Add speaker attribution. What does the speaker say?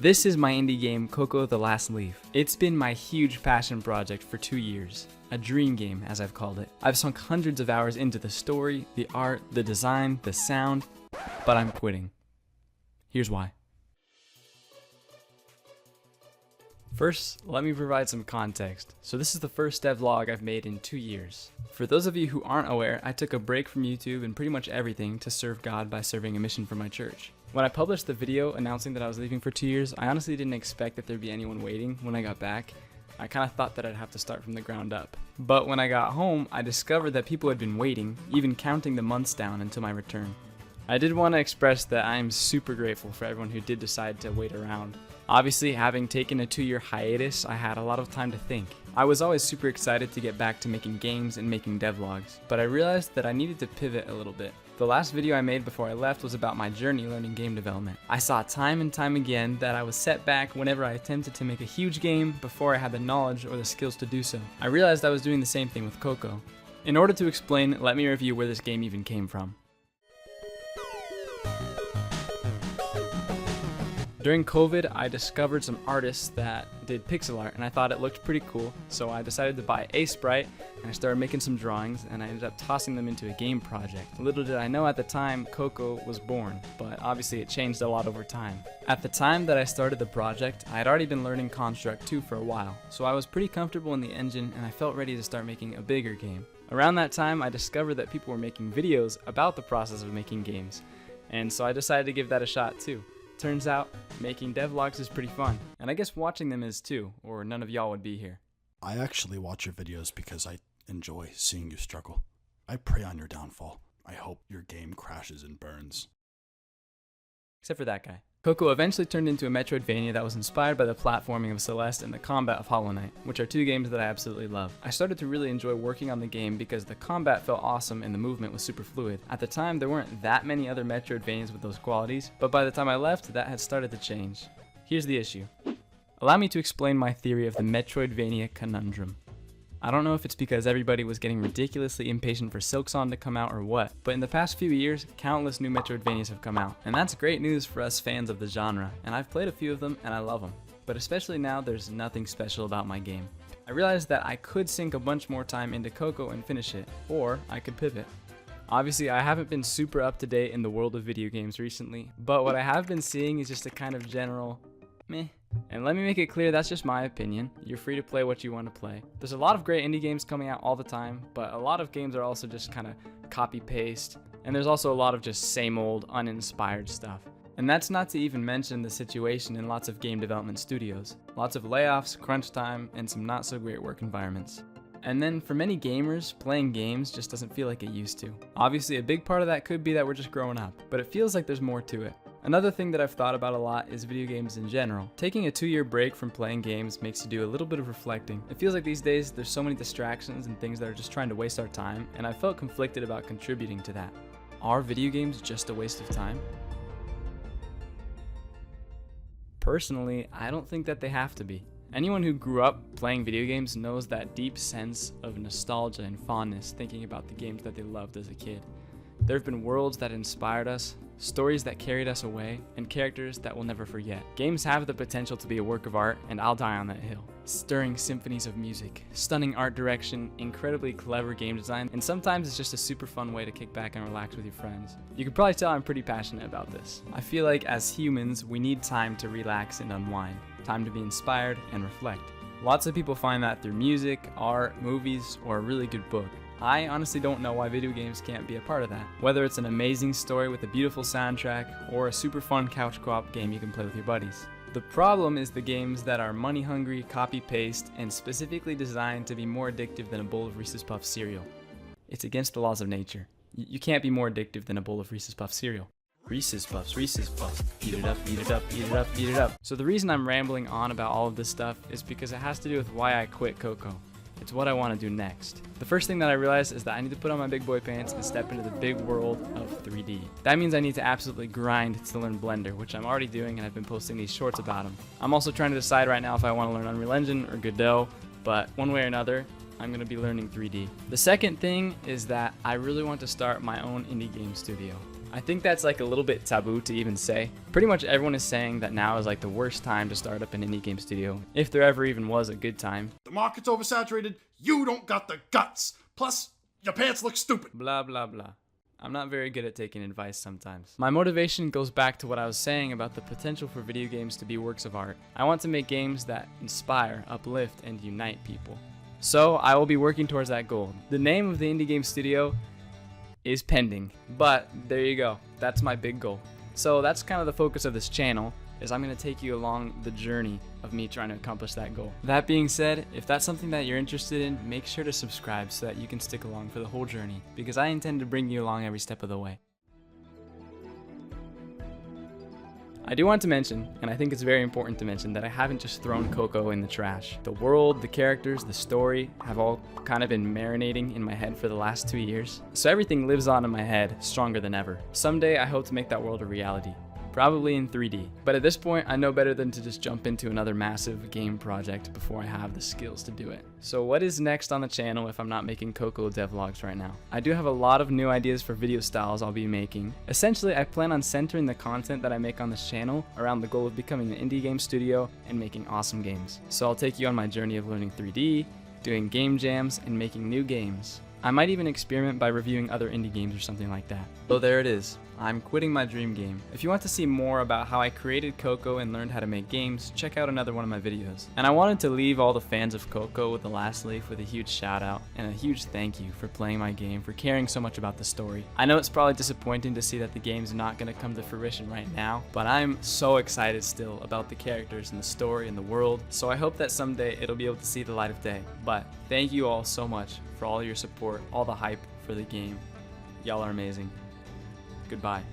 Speaker 1: This is my indie game, Coco the Last Leaf. It's been my huge passion project for 2 years. A dream game, as I've called it. I've sunk hundreds of hours into the story, the art, the design, the sound, but I'm quitting. Here's why. First, let me provide some context. So this is the first devlog I've made in 2 years. For those of you who aren't aware, I took a break from YouTube and pretty much everything to serve God by serving a mission for my church. When I published the video announcing that I was leaving for 2 years, I honestly didn't expect that there'd be anyone waiting when I got back. I kind of thought that I'd have to start from the ground up. But when I got home, I discovered that people had been waiting, even counting the months down until my return. I did want to express that I am super grateful for everyone who did decide to wait around. Obviously, having taken a 2-year hiatus, I had a lot of time to think. I was always super excited to get back to making games and making devlogs, but I realized that I needed to pivot a little bit. The last video I made before I left was about my journey learning game development. I saw time and time again that I was set back whenever I attempted to make a huge game before I had the knowledge or the skills to do so. I realized I was doing the same thing with Coco. In order to explain, let me review where this game even came from. During COVID, I discovered some artists that did pixel art and I thought it looked pretty cool, so I decided to buy a sprite and I started making some drawings and I ended up tossing them into a game project. Little did I know at the time Coco was born, but obviously it changed a lot over time. At the time that I started the project, I had already been learning Construct 2 for a while, so I was pretty comfortable in the engine and I felt ready to start making a bigger game. Around that time, I discovered that people were making videos about the process of making games, and so I decided to give that a shot too. Turns out, making devlogs is pretty fun, and I guess watching them is too, or none of y'all would be here.
Speaker 2: I actually watch your videos because I enjoy seeing you struggle. I pray on your downfall. I hope your game crashes and burns.
Speaker 1: Except for that guy. Coco eventually turned into a Metroidvania that was inspired by the platforming of Celeste and the combat of Hollow Knight, which are two games that I absolutely love. I started to really enjoy working on the game because the combat felt awesome and the movement was super fluid. At the time, there weren't that many other Metroidvanias with those qualities, but by the time I left, that had started to change. Here's the issue. Allow me to explain my theory of the Metroidvania conundrum. I don't know if it's because everybody was getting ridiculously impatient for Silksong to come out or what, but in the past few years, countless new Metroidvanias have come out, and that's great news for us fans of the genre, and I've played a few of them and I love them. But especially now, there's nothing special about my game. I realized that I could sink a bunch more time into Coco and finish it, or I could pivot. Obviously, I haven't been super up to date in the world of video games recently, but what I have been seeing is just a kind of general meh. And let me make it clear, that's just my opinion. You're free to play what you want to play. There's a lot of great indie games coming out all the time, but a lot of games are also just kind of copy-paste, and there's also a lot of just same old, uninspired stuff. And that's not to even mention the situation in lots of game development studios. Lots of layoffs, crunch time, and some not so great work environments. And then for many gamers, playing games just doesn't feel like it used to. Obviously, a big part of that could be that we're just growing up, but it feels like there's more to it. Another thing that I've thought about a lot is video games in general. Taking a 2-year break from playing games makes you do a little bit of reflecting. It feels like these days there's so many distractions and things that are just trying to waste our time, and I felt conflicted about contributing to that. Are video games just a waste of time? Personally, I don't think that they have to be. Anyone who grew up playing video games knows that deep sense of nostalgia and fondness thinking about the games that they loved as a kid. There have been worlds that inspired us, stories that carried us away, and characters that we'll never forget. Games have the potential to be a work of art, and I'll die on that hill. Stirring symphonies of music, stunning art direction, incredibly clever game design, and sometimes it's just a super fun way to kick back and relax with your friends. You can probably tell I'm pretty passionate about this. I feel like as humans, we need time to relax and unwind, time to be inspired and reflect. Lots of people find that through music, art, movies, or a really good book. I honestly don't know why video games can't be a part of that. Whether it's an amazing story with a beautiful soundtrack, or a super fun couch co-op game you can play with your buddies. The problem is the games that are money hungry, copy-paste, and specifically designed to be more addictive than a bowl of Reese's Puffs cereal. It's against the laws of nature. You can't be more addictive than a bowl of Reese's Puffs cereal. Reese's Puffs, eat it up, eat it up, eat it up, eat it up. So the reason I'm rambling on about all of this stuff is because it has to do with why I quit Coco. It's what I want to do next. The first thing that I realized is that I need to put on my big boy pants and step into the big world of 3D. That means I need to absolutely grind to learn Blender, which I'm already doing and I've been posting these shorts about them. I'm also trying to decide right now if I want to learn Unreal Engine or Godot, but one way or another, I'm going to be learning 3D. The second thing is that I really want to start my own indie game studio. I think that's like a little bit taboo to even say. Pretty much everyone is saying that now is like the worst time to start up an indie game studio, if there ever even was a good time.
Speaker 2: The market's oversaturated. You don't got the guts. Plus, your pants look stupid.
Speaker 1: Blah, blah, blah. I'm not very good at taking advice sometimes. My motivation goes back to what I was saying about the potential for video games to be works of art. I want to make games that inspire, uplift, and unite people. So I will be working towards that goal. The name of the indie game studio is pending, but there you go. That's my big goal. So that's kind of the focus of this channel, is I'm going to take you along the journey of me trying to accomplish that goal. That being said, if that's something that you're interested in, make sure to subscribe so that you can stick along for the whole journey, because I intend to bring you along every step of the way. I do want to mention, and I think it's very important to mention, that I haven't just thrown Coco in the trash. The world, the characters, the story have all kind of been marinating in my head for the last 2 years. So everything lives on in my head, stronger than ever. Someday I hope to make that world a reality. Probably in 3D. But at this point, I know better than to just jump into another massive game project before I have the skills to do it. So what is next on the channel if I'm not making Coco devlogs right now? I do have a lot of new ideas for video styles I'll be making. Essentially, I plan on centering the content that I make on this channel around the goal of becoming an indie game studio and making awesome games. So I'll take you on my journey of learning 3D, doing game jams, and making new games. I might even experiment by reviewing other indie games or something like that. So there it is. I'm quitting my dream game. If you want to see more about how I created Coco and learned how to make games, check out another one of my videos. And I wanted to leave all the fans of Coco with the last leaf with a huge shout out and a huge thank you for playing my game, for caring so much about the story. I know it's probably disappointing to see that the game's not going to come to fruition right now, but I'm so excited still about the characters and the story and the world, so I hope that someday it'll be able to see the light of day. But thank you all so much for all your support, all the hype for the game. Y'all are amazing. Goodbye.